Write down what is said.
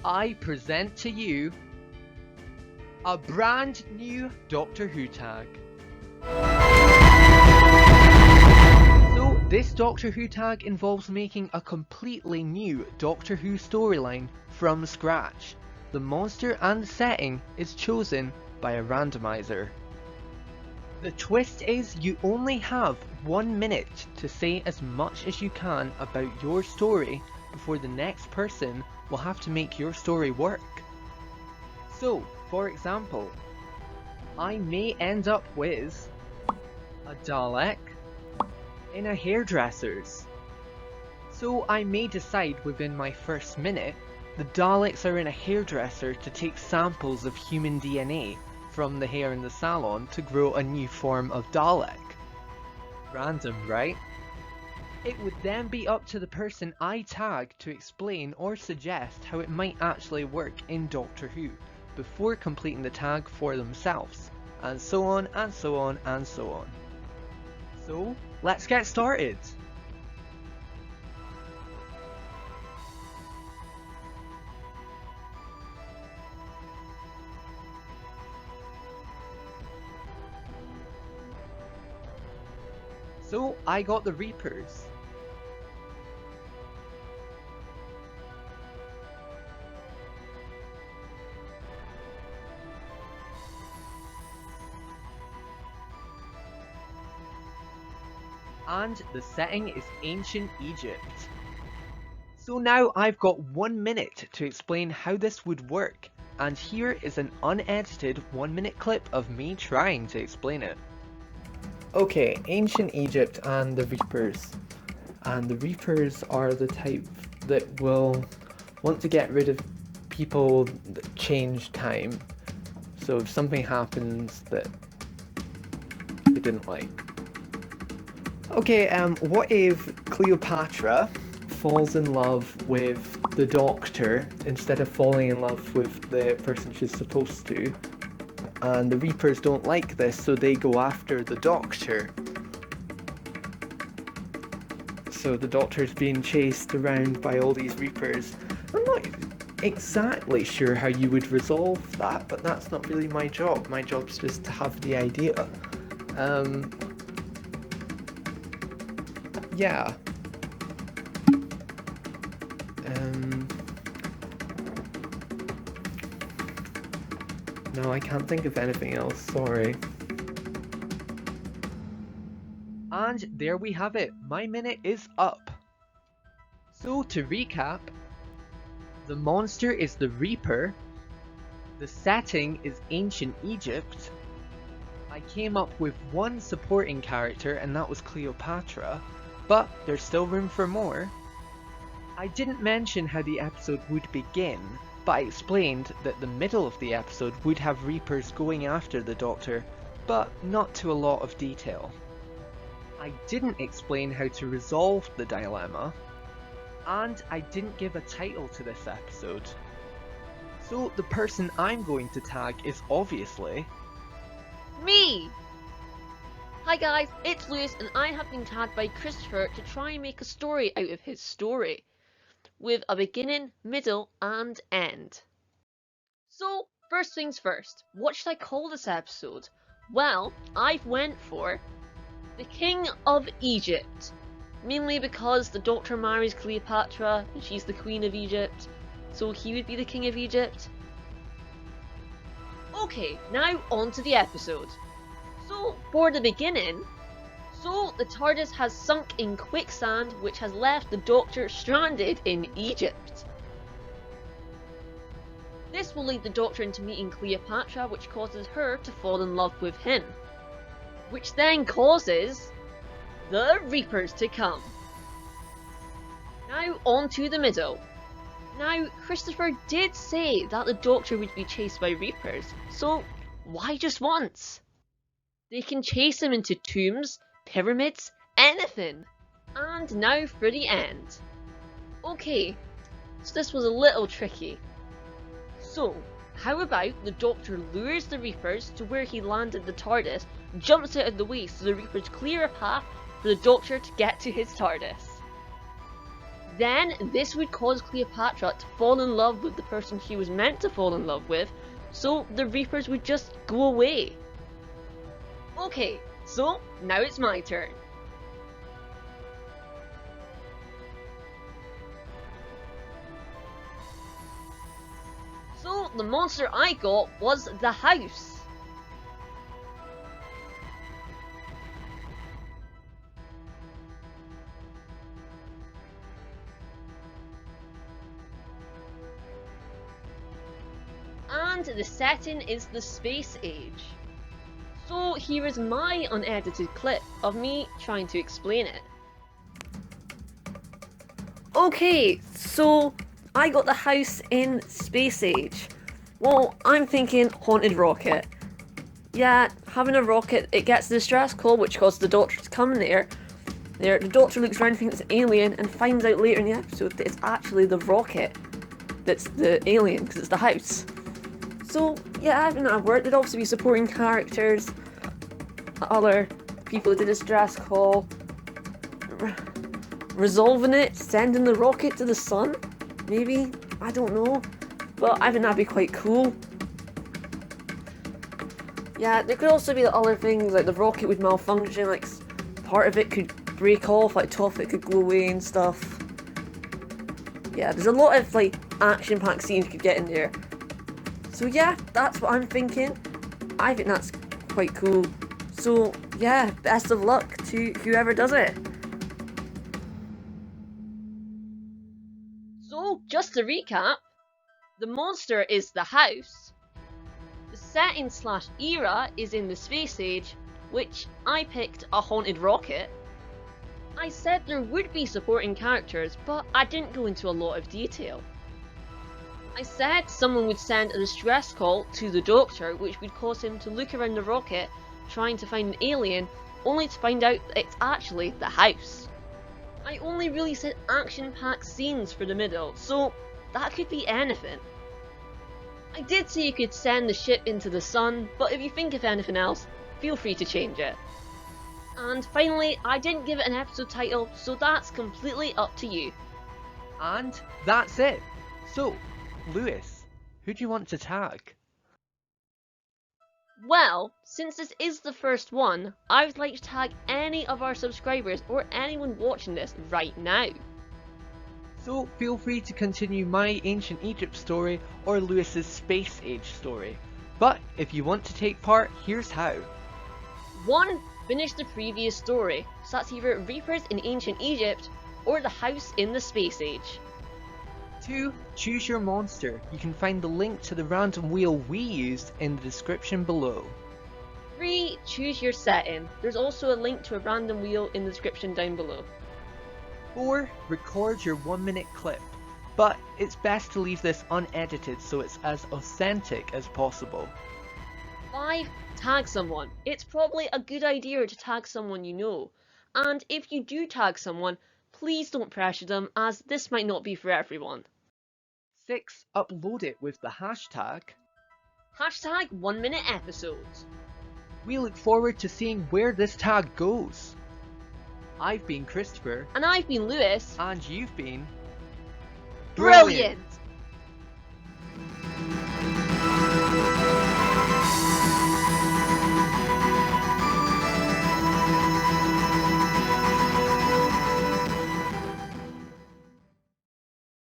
I present to you a brand new Doctor Who tag. So this Doctor Who tag involves making a completely new Doctor Who storyline from scratch. The monster and setting is chosen by a randomizer. The twist is you only have 1 minute to say as much as you can about your story before the next person will have to make your story work. So, for example, I may end up with a Dalek in a hairdresser's. So I may decide within my first minute the Daleks are in a hairdresser to take samples of human DNA from the hair in the salon to grow a new form of Dalek. Random, right? It would then be up to the person I tag to explain or suggest how it might actually work in Doctor Who before completing the tag for themselves, and so on and so on and so on. So, let's get started! So, I got the Reapers. And the setting is ancient Egypt. So now I've got 1 minute to explain how this would work, and here is an unedited 1 minute clip of me trying to explain it. Okay, ancient Egypt and the Reapers. And the Reapers are the type that will want to get rid of people that change time. So if something happens that they didn't like. Okay, what if Cleopatra falls in love with the Doctor instead of falling in love with the person she's supposed to? And the Reapers don't like this, so they go after the Doctor. So the Doctor's being chased around by all these Reapers. I'm not exactly sure how you would resolve that, but that's not really my job. My job's just to have the idea. Yeah. No, I can't think of anything else, sorry. And there we have it, my minute is up. So to recap, the monster is the Reaper, the setting is ancient Egypt, I came up with one supporting character and that was Cleopatra, but there's still room for more. I didn't mention how the episode would begin, but I explained that the middle of the episode would have Reapers going after the Doctor, but not to a lot of detail. I didn't explain how to resolve the dilemma, and I didn't give a title to this episode. So the person I'm going to tag is obviously me! Hi guys, it's Lewis and I have been tagged by Christopher to try and make a story out of his story, with a beginning, middle and end. So, first things first, what should I call this episode? Well, I've went for the King of Egypt, mainly because the Doctor marries Cleopatra and she's the Queen of Egypt, so he would be the King of Egypt. Okay, now on to the episode. So, for the beginning, the TARDIS has sunk in quicksand which has left the Doctor stranded in Egypt. This will lead the Doctor into meeting Cleopatra, which causes her to fall in love with him, which then causes the Reapers to come. Now on to the middle. Now, Christopher did say that the Doctor would be chased by Reapers, so why just once? They can chase him into tombs, pyramids, anything. And now for the end. Okay, so this was a little tricky. So, how about the Doctor lures the Reapers to where he landed the TARDIS, jumps out of the way so the Reapers clear a path for the Doctor to get to his TARDIS. Then this would cause Cleopatra to fall in love with the person she was meant to fall in love with, so the Reapers would just go away. Okay, so now it's my turn. So the monster I got was the house. And the setting is the Space Age. So here is my unedited clip of me trying to explain it. Okay, so I got the house in Space Age. Well, I'm thinking haunted rocket. Yeah, having a rocket, it gets the distress call which causes the Doctor to come there. The Doctor looks around thinking it's an alien and finds out later in the episode that it's actually the rocket that's the alien because it's the house. So yeah, I think that worked. There'd also be supporting characters, other people that did a distress call, resolving it, sending the rocket to the sun, maybe? I don't know. But I think that'd be quite cool. Yeah, there could also be other things, like the rocket would malfunction, like part of it could break off, like top of it could go away and stuff. Yeah, there's a lot of like action-packed scenes you could get in there. So yeah, that's what I'm thinking. I think that's quite cool. So yeah, best of luck to whoever does it. So just to recap, the monster is the house. The setting / era is in the Space Age, which I picked a haunted rocket. I said there would be supporting characters, but I didn't go into a lot of detail. I said someone would send a distress call to the Doctor, which would cause him to look around the rocket trying to find an alien, only to find out that it's actually the house. I only really said action-packed scenes for the middle, so that could be anything. I did say you could send the ship into the sun, but if you think of anything else, feel free to change it. And finally, I didn't give it an episode title, so that's completely up to you. And that's it. So, Lewis, who do you want to tag? Well, since this is the first one, I would like to tag any of our subscribers or anyone watching this right now. So feel free to continue my Ancient Egypt story or Lewis's Space Age story. But if you want to take part, here's how. 1. Finish the previous story, so that's either Reapers in Ancient Egypt or the house in the Space Age. 2. Choose your monster. You can find the link to the random wheel we used in the description below. 3. Choose your setting. There's also a link to a random wheel in the description down below. 4. Record your 1-minute clip. But it's best to leave this unedited so it's as authentic as possible. 5. Tag someone. It's probably a good idea to tag someone you know. And if you do tag someone, please don't pressure them, as this might not be for everyone. 6. Upload it with the hashtag #1minute episodes. We look forward to seeing where this tag goes. I've been Christopher. And I've been Lewis. And you've been... Brilliant!